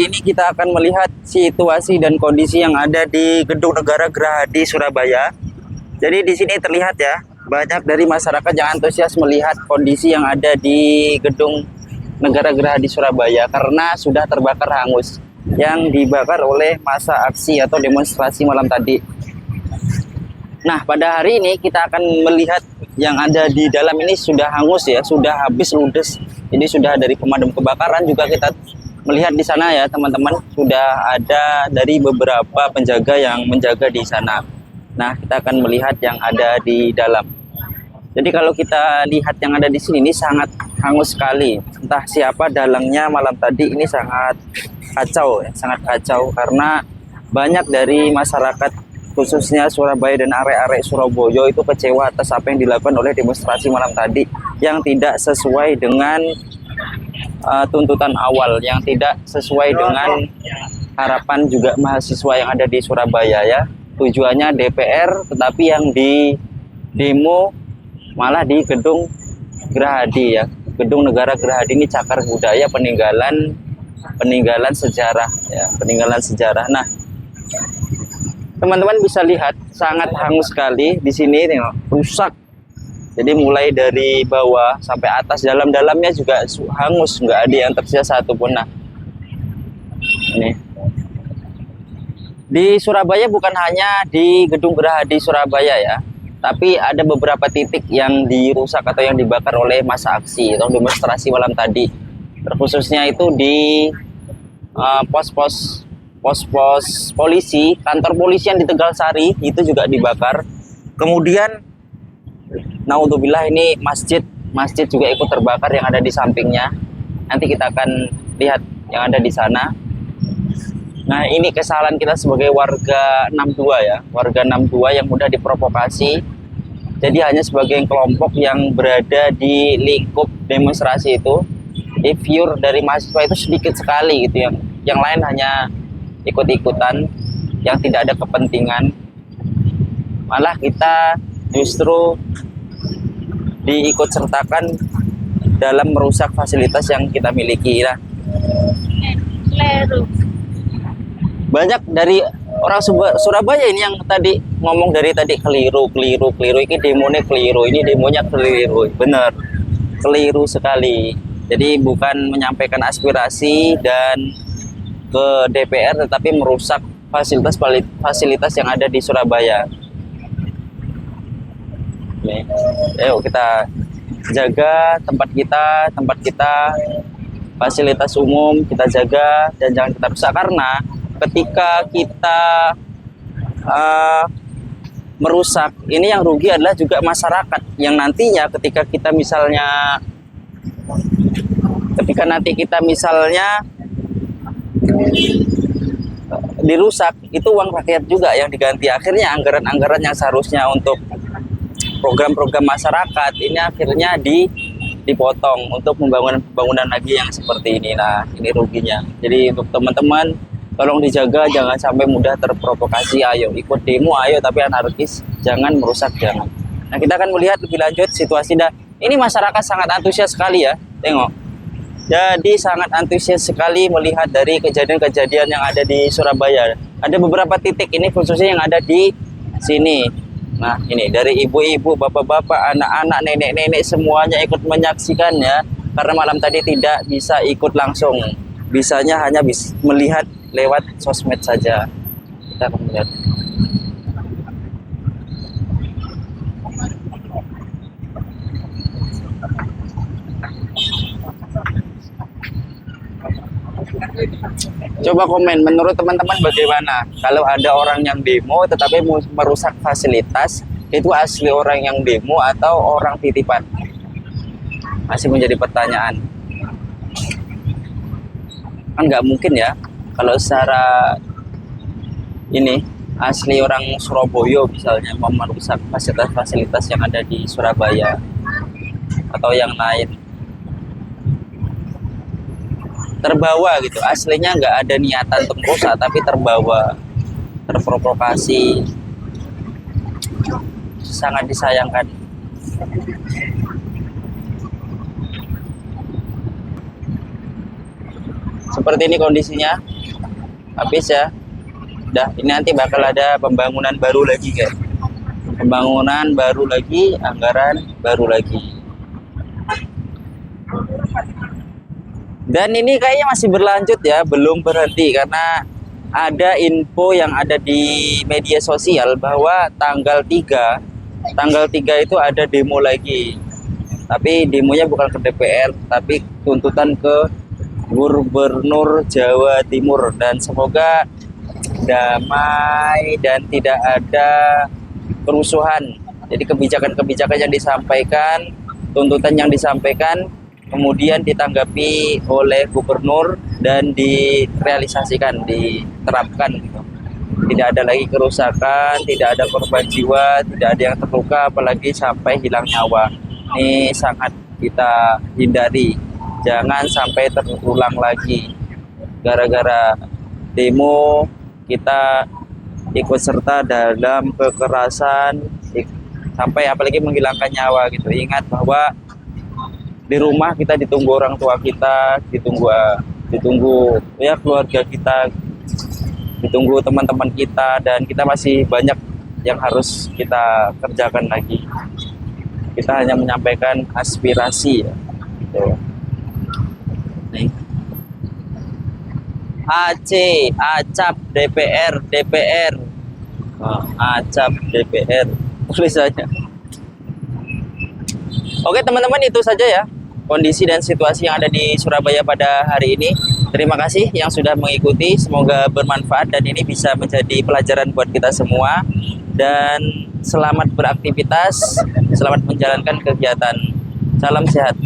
Ini kita akan melihat situasi dan kondisi yang ada di Gedung Negara Gerahadi Surabaya. Jadi di sini terlihat ya, banyak dari masyarakat yang antusias melihat kondisi yang ada di Gedung Negara Gerahadi Surabaya karena sudah terbakar hangus yang dibakar oleh massa aksi atau demonstrasi malam tadi. Nah, pada hari ini kita akan melihat yang ada di dalam ini sudah hangus ya, sudah habis ludes. Jadi sudah dari pemadam kebakaran juga kita melihat di sana ya teman-teman, sudah ada dari beberapa penjaga yang menjaga di sana. Nah, kita akan melihat yang ada di dalam. Jadi kalau kita lihat yang ada di sini ini sangat hangus sekali. Entah siapa dalangnya malam tadi, ini sangat kacau ya, sangat kacau karena banyak dari masyarakat khususnya Surabaya dan area-area Surabaya itu kecewa atas apa yang dilakukan oleh demonstrasi malam tadi yang tidak sesuai dengan tuntutan awal, yang tidak sesuai dengan harapan juga mahasiswa yang ada di Surabaya ya. Tujuannya DPR, tetapi yang di demo malah di Gedung Gerahadi ya. Gedung Negara Gerahadi ini cagar budaya peninggalan sejarah ya, peninggalan sejarah. Nah, teman-teman bisa lihat sangat hangus sekali di sini, rusak. Jadi mulai dari bawah sampai atas, dalam-dalamnya juga hangus, nggak ada yang tersisa satupun. Nah, ini di Surabaya bukan hanya di Gedung Gerahadi Surabaya ya, tapi ada beberapa titik yang dirusak atau yang dibakar oleh massa aksi atau demonstrasi malam tadi. Terkhususnya itu di pos-pos polisi, kantor polisi yang di Tegal Sari itu juga dibakar. Kemudian naudzubillah ini masjid juga ikut terbakar yang ada di sampingnya. Nanti kita akan lihat yang ada di sana. Nah, ini kesalahan kita sebagai warga 62 ya, warga 62 yang mudah diprovokasi. Jadi hanya sebagai kelompok yang berada di lingkup demonstrasi itu, viewer dari mahasiswa itu sedikit sekali gitu, yang lain hanya ikut-ikutan, yang tidak ada kepentingan. Malah kita justru diikut sertakan dalam merusak fasilitas yang kita miliki. Nah, banyak dari orang Surabaya ini yang tadi ngomong dari tadi keliru, ini demonya keliru, ini demonya keliru, bener, keliru sekali. Jadi bukan menyampaikan aspirasi dan ke DPR, tetapi merusak fasilitas yang ada di Surabaya. Nih, ayo kita jaga tempat kita, fasilitas umum kita jaga dan jangan kita rusak, karena ketika kita merusak ini yang rugi adalah juga masyarakat yang nantinya ketika nanti kita misalnya dirusak, itu uang rakyat juga yang diganti. Akhirnya anggaran-anggaran yang seharusnya untuk program-program masyarakat ini akhirnya dipotong untuk pembangunan lagi yang seperti ini. Nah, ini ruginya. Jadi untuk teman-teman tolong dijaga, jangan sampai mudah terprovokasi. Ayo ikut demo, ayo, tapi anarkis, jangan merusak, jangan. Nah, kita akan melihat lebih lanjut situasi. Ini masyarakat sangat antusias sekali ya, tengok. Jadi sangat antusias sekali melihat dari kejadian-kejadian yang ada di Surabaya. Ada beberapa titik ini khususnya yang ada di sini. Nah, ini dari ibu-ibu, bapak-bapak, anak-anak, nenek-nenek semuanya ikut menyaksikannya karena malam tadi tidak bisa ikut langsung. Bisanya hanya melihat lewat sosmed saja. Kita akan melihat. Coba komen menurut teman-teman bagaimana kalau ada orang yang demo tetapi merusak fasilitas, itu asli orang yang demo atau orang titipan? Masih menjadi pertanyaan. Kan nggak mungkin ya kalau secara ini asli orang Surabaya misalnya mau merusak fasilitas-fasilitas yang ada di Surabaya atau yang lain. Terbawa gitu, aslinya nggak ada niatan untuk merusak tapi terbawa, terprovokasi, sangat disayangkan. Seperti ini kondisinya. Habis ya. Udah, ini nanti bakal ada pembangunan baru lagi guys. Pembangunan baru lagi, anggaran baru lagi. Dan ini kayaknya masih berlanjut ya, belum berhenti karena ada info yang ada di media sosial bahwa tanggal 3 itu ada demo lagi. Tapi demonya bukan ke DPR, tapi tuntutan ke Gubernur Jawa Timur, dan semoga damai dan tidak ada kerusuhan. Jadi kebijakan-kebijakan yang disampaikan, tuntutan yang disampaikan kemudian ditanggapi oleh gubernur dan direalisasikan, diterapkan gitu. Tidak ada lagi kerusakan, tidak ada korban jiwa, tidak ada yang terluka, apalagi sampai hilang nyawa. Ini sangat kita hindari, jangan sampai terulang lagi. Gara-gara demo kita ikut serta dalam kekerasan sampai apalagi menghilangkan nyawa gitu. Ingat bahwa di rumah kita ditunggu orang tua kita, ditunggu ya keluarga kita, ditunggu teman-teman kita, dan kita masih banyak yang harus kita kerjakan lagi. Kita hanya menyampaikan aspirasi ya. Gitu. Nih. AC, acap DPR, DPR. Oh, acap DPR tulisannya. Oke teman-teman, itu saja ya kondisi dan situasi yang ada di Surabaya pada hari ini. Terima kasih yang sudah mengikuti, semoga bermanfaat dan ini bisa menjadi pelajaran buat kita semua. Dan selamat beraktivitas, selamat menjalankan kegiatan. Salam sehat.